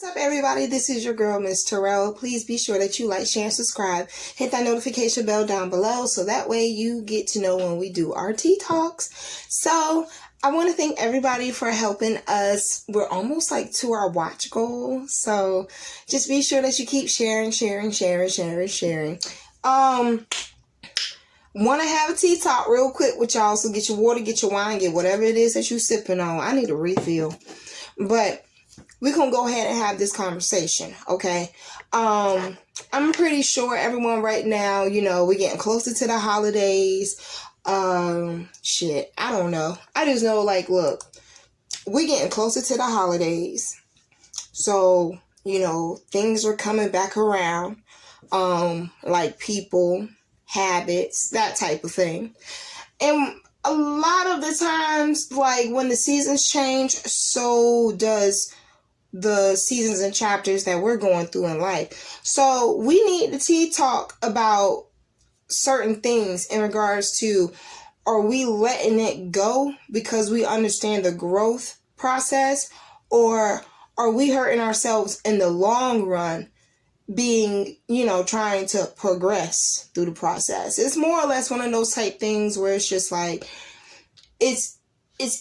What's up, everybody? This is your girl, Miss Terrell. Please be sure that you like, share, and subscribe. Hit that notification bell down below so that way you get to know when we do our tea talks. So I want to thank everybody for helping us. We're almost like to our watch goal. So just be sure that you keep sharing. Want to have a tea talk real quick with y'all. So get your water, get your wine, get whatever it is that you're sipping on. I need a refill. But we're going to go ahead and have this conversation, okay? I'm pretty sure everyone right now, we're getting closer to the holidays. I don't know. I just know, look, we're getting closer to the holidays. So, things are coming back around. Like people, habits, that type of thing. And a lot of the times, when the seasons change, so does the seasons and chapters that we're going through in life. So we need to tea talk about certain things in regards to, are we letting it go because we understand the growth process, or are we hurting ourselves in the long run being, trying to progress through the process? It's more or less one of those type things where it's just it's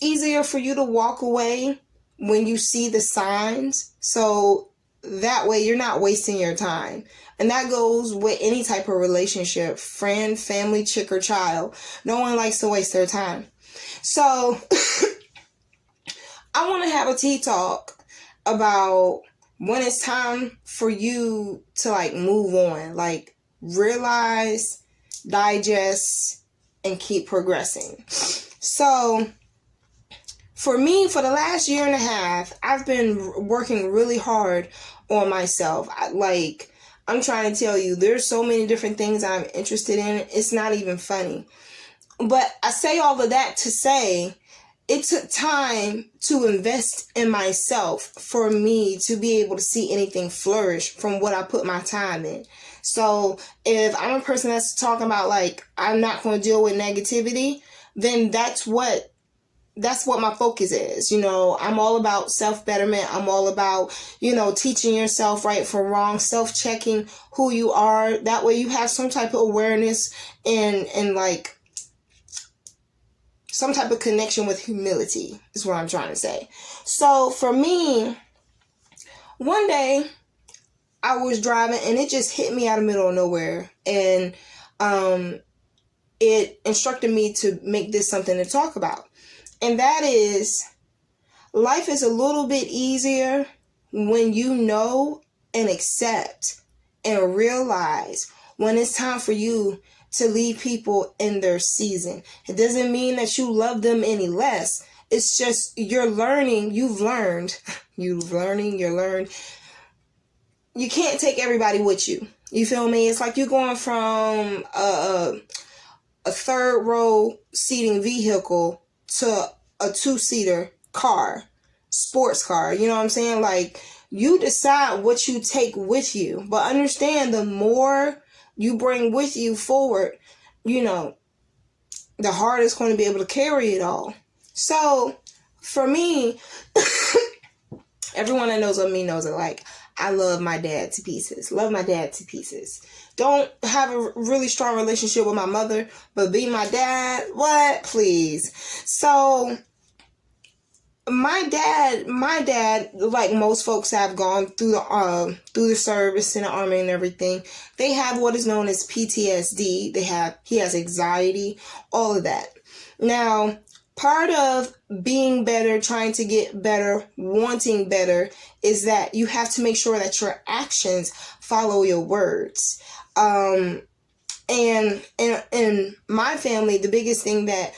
easier for you to walk away when you see the signs, so that way you're not wasting your time. And that goes with any type of relationship, friend, family, chick, or child. No one likes to waste their time. So I want to have a tea talk about when it's time for you to move on, realize, digest, and keep progressing. So for me, for the last year and a half, I've been working really hard on myself. I'm trying to tell you, there's so many different things I'm interested in. It's not even funny. But I say all of that to say, it took time to invest in myself for me to be able to see anything flourish from what I put my time in. So if I'm a person that's talking about I'm not going to deal with negativity, then that's what my focus is. I'm all about self-betterment. I'm all about, teaching yourself right from wrong, self-checking who you are. That way you have some type of awareness and some type of connection with humility is what I'm trying to say. So for me, one day I was driving and it just hit me out of the middle of nowhere. And it instructed me to make this something to talk about. And that is, life is a little bit easier when you know and accept and realize when it's time for you to leave people in their season. It doesn't mean that you love them any less. It's just you're learning. You've learned. You're learning. You can't take everybody with you. You feel me? It's like you're going from a third row seating vehicle to a two-seater car, sports car. You know what I'm saying? You decide what you take with you, but understand the more you bring with you forward, the harder it's going to be able to carry it all. So for me, everyone that knows of me knows it. I love my dad to pieces. Don't have a really strong relationship with my mother, but be my dad, what? Please. So my dad, like most folks have gone through the service in the army and everything, they have what is known as PTSD. He has anxiety, all of that. Now, part of being better, trying to get better, wanting better, is that you have to make sure that your actions follow your words. And in my family, the biggest thing that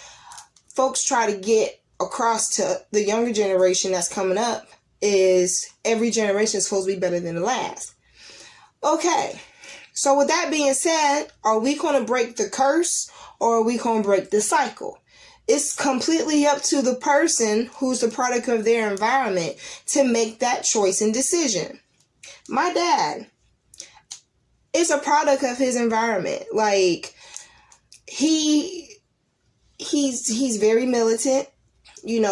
folks try to get across to the younger generation that's coming up is every generation is supposed to be better than the last. Okay, so with that being said, are we going to break the curse or are we going to break the cycle? It's completely up to the person who's the product of their environment to make that choice and decision. My dad is a product of his environment. He's very militant.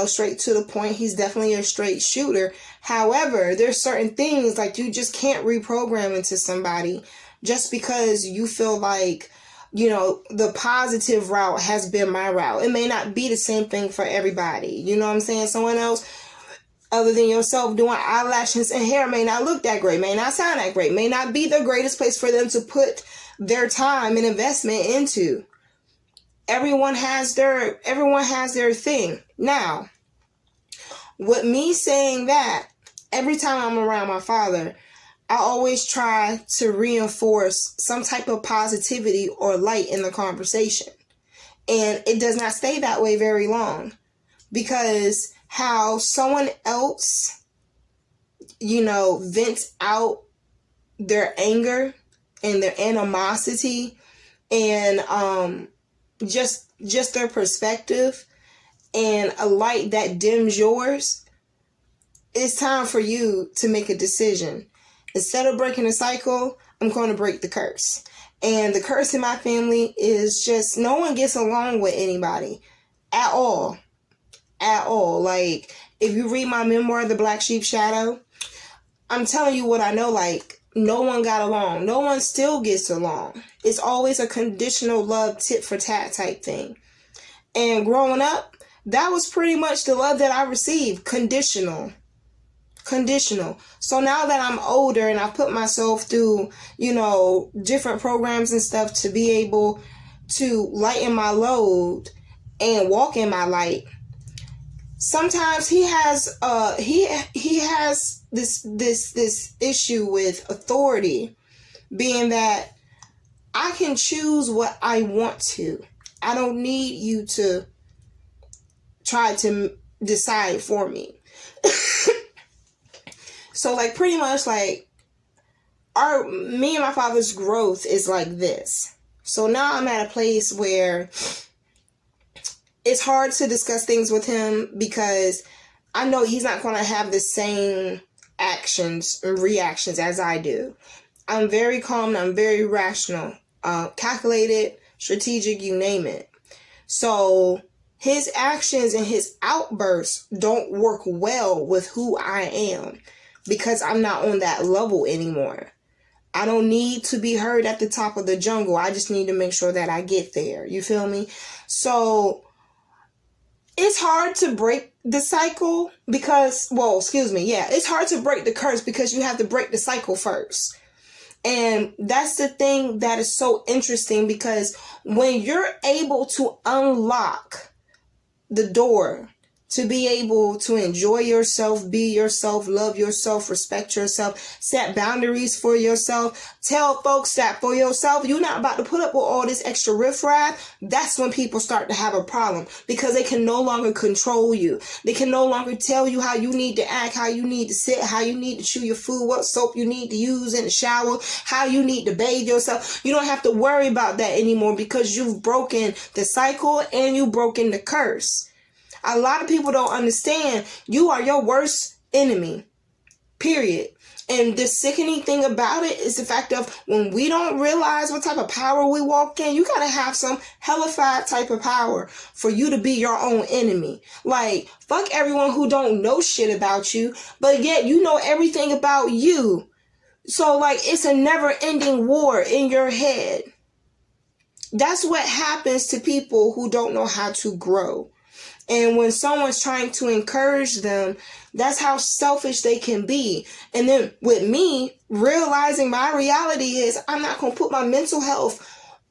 straight to the point. He's definitely a straight shooter. However, there's certain things like you just can't reprogram into somebody just because you feel like, the positive route has been my route. It may not be the same thing for everybody. You know what I'm saying? Someone else other than yourself doing eyelashes and hair may not look that great, may not sound that great, may not be the greatest place for them to put their time and investment into. Everyone has their thing. Now, with me saying that, every time I'm around my father, I always try to reinforce some type of positivity or light in the conversation. And it does not stay that way very long, because how someone else, vents out their anger and their animosity and just their perspective and a light that dims yours, it's time for you to make a decision. Instead of breaking the cycle, I'm going to break the curse. And the curse in my family is just no one gets along with anybody at all. At all. Like, if you read my memoir, The Black Sheep Shadow, I'm telling you what I know. Like, no one got along. No one still gets along. It's always a conditional love, tit for tat type thing. And growing up, that was pretty much the love that I received. Conditional. So now that I'm older and I put myself through, different programs and stuff to be able to lighten my load and walk in my light, sometimes he has this issue with authority, being that I can choose what I want to. I don't need you to try to decide for me. So, like, pretty much, like, me and my father's growth is like this. So now I'm at a place where it's hard to discuss things with him because I know he's not going to have the same actions and reactions as I do. I'm very calm. I'm very rational, calculated, strategic, you name it. So his actions and his outbursts don't work well with who I am, because I'm not on that level anymore. I don't need to be heard at the top of the jungle. I just need to make sure that I get there. You feel me? So it's hard to break the cycle because, it's hard to break the curse because you have to break the cycle first. And that's the thing that is so interesting, because when you're able to unlock the door to be able to enjoy yourself, be yourself, love yourself, respect yourself, set boundaries for yourself, tell folks that for yourself, you're not about to put up with all this extra riffraff. That's when people start to have a problem, because they can no longer control you. They can no longer tell you how you need to act, how you need to sit, how you need to chew your food, what soap you need to use in the shower, how you need to bathe yourself. You don't have to worry about that anymore, because you've broken the cycle and you've broken the curse. A lot of people don't understand you are your worst enemy, period. And the sickening thing about it is the fact of when we don't realize what type of power we walk in, you got to have some hellified type of power for you to be your own enemy. Like, fuck everyone who don't know shit about you, but yet you know everything about you. So, like, it's a never-ending war in your head. That's what happens to people who don't know how to grow. And when someone's trying to encourage them, that's how selfish they can be. And then with me, realizing my reality is I'm not going to put my mental health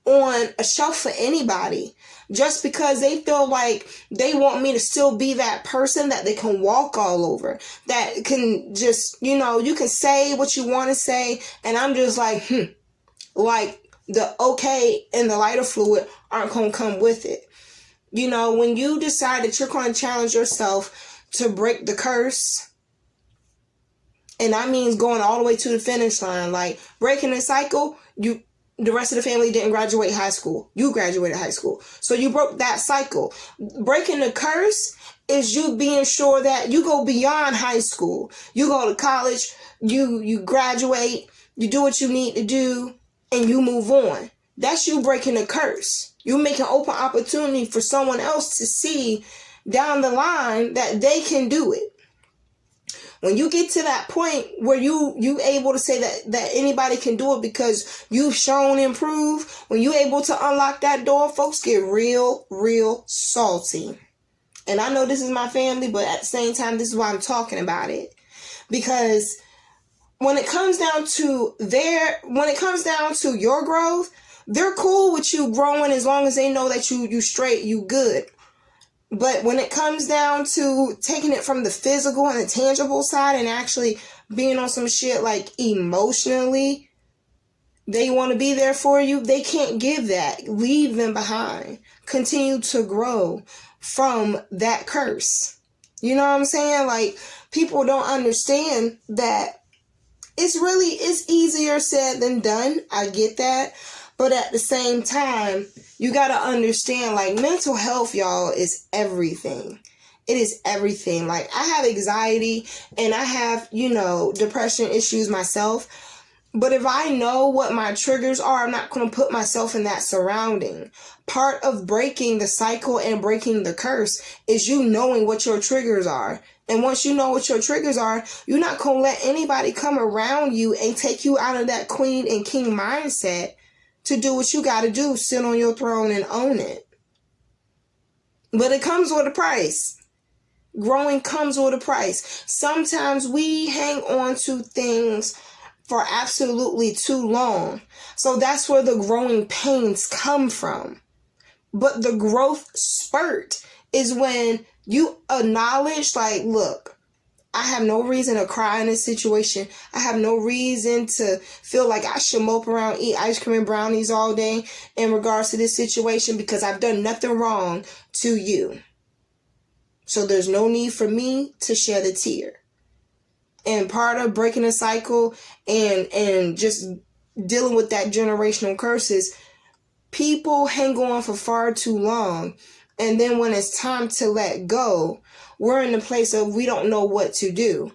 on a shelf for anybody just because they feel like they want me to still be that person that they can walk all over, that can just, you can say what you want to say. And I'm just like, like the okay and the lighter fluid aren't going to come with it. When you decide that you're going to challenge yourself to break the curse, and that means going all the way to the finish line, like breaking the cycle, the rest of the family didn't graduate high school. You graduated high school. So you broke that cycle. Breaking the curse is you being sure that you go beyond high school. You go to college, you graduate, you do what you need to do, and you move on. That's you breaking the curse. You make an open opportunity for someone else to see down the line that they can do it. When you get to that point where you able to say that anybody can do it because you've shown improve, when you able to unlock that door, folks get real salty. And I know this is my family, but at the same time, this is why I'm talking about it. Because when it comes down to your growth, they're cool with you growing as long as they know that you straight, you good. But when it comes down to taking it from the physical and the tangible side and actually being on some shit like emotionally, they want to be there for you, they can't give that. Leave them behind. Continue to grow from that curse. You know what I'm saying? Like, people don't understand that it's easier said than done. I get that. But at the same time, you got to understand, like, mental health, y'all, is everything. It is everything. Like, I have anxiety and I have, depression issues myself. But if I know what my triggers are, I'm not going to put myself in that surrounding. Part of breaking the cycle and breaking the curse is you knowing what your triggers are. And once you know what your triggers are, you're not going to let anybody come around you and take you out of that queen and king mindset to do what you got to do, sit on your throne and own it. But it comes with a price. Growing comes with a price. Sometimes we hang on to things for absolutely too long. So that's where the growing pains come from. But the growth spurt is when you acknowledge, like, look, I have no reason to cry in this situation. I have no reason to feel like I should mope around, eat ice cream and brownies all day in regards to this situation because I've done nothing wrong to you. So there's no need for me to shed a tear. And part of breaking a cycle and just dealing with that generational curses, people hang on for far too long. And then when it's time to let go, we're in the place of we don't know what to do.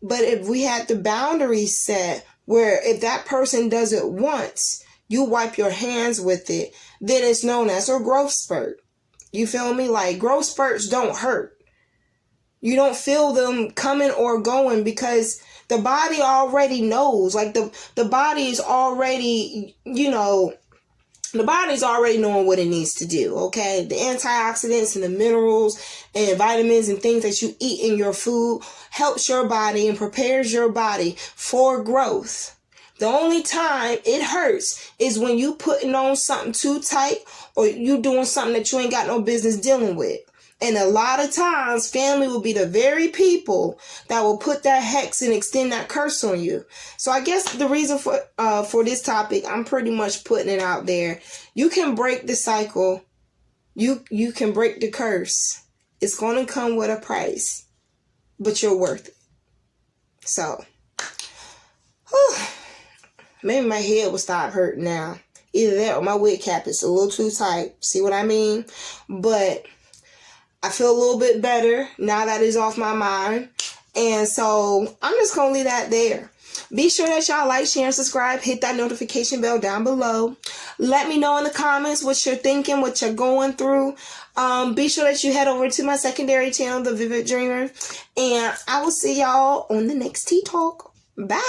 But if we had the boundaries set where if that person does it once, you wipe your hands with it, then it's known as a growth spurt. You feel me? Like, growth spurts don't hurt. You don't feel them coming or going because the body already knows. Like, the body is already, the body's already knowing what it needs to do, okay? The antioxidants and the minerals and vitamins and things that you eat in your food helps your body and prepares your body for growth. The only time it hurts is when you putting on something too tight or you doing something that you ain't got no business dealing with. And a lot of times, family will be the very people that will put that hex and extend that curse on you. So I guess the reason for this topic, I'm pretty much putting it out there. You can break the cycle. You can break the curse. It's going to come with a price, but you're worth it. So, maybe my head will stop hurting now. Either that or my wig cap is a little too tight. See what I mean? But I feel a little bit better now that it's off my mind. And so I'm just going to leave that there. Be sure that y'all like, share, and subscribe. Hit that notification bell down below. Let me know in the comments what you're thinking, what you're going through. Be sure that you head over to my secondary channel, The Vivid Dreamer. And I will see y'all on the next Tea Talk. Bye.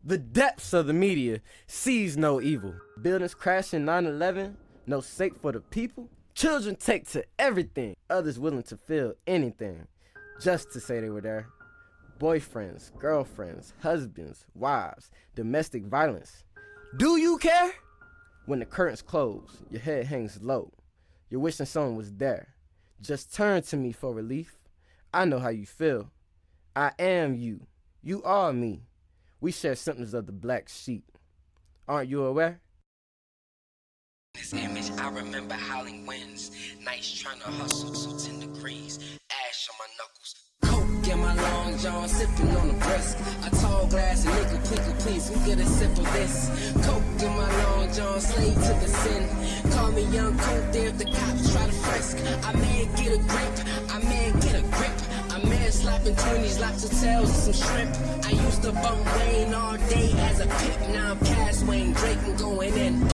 The depths of the media sees no evil. Buildings crashing 9/11, no sake for the people. Children take to everything. Others willing to feel anything just to say they were there. Boyfriends, girlfriends, husbands, wives, domestic violence. Do you care? When the curtains close, your head hangs low. You're wishing someone was there. Just turn to me for relief. I know how you feel. I am you. You are me. We share symptoms of the black sheep. Aren't you aware? This image, I remember howling winds, nights trying to hustle to 10 degrees, ash on my knuckles. Coke in my long john, sipping on the brisk. A tall glass of liquor, please, who get a sip of this? Coke in my long john, slave to the sin. Call me young coke there if the cops try to frisk. I may get a grip, I may get a grip. I may slapping 20s, lobster tails, and some shrimp. I used to bump Wayne all day as a pimp, now I'm Cass Wayne, Drake and going in.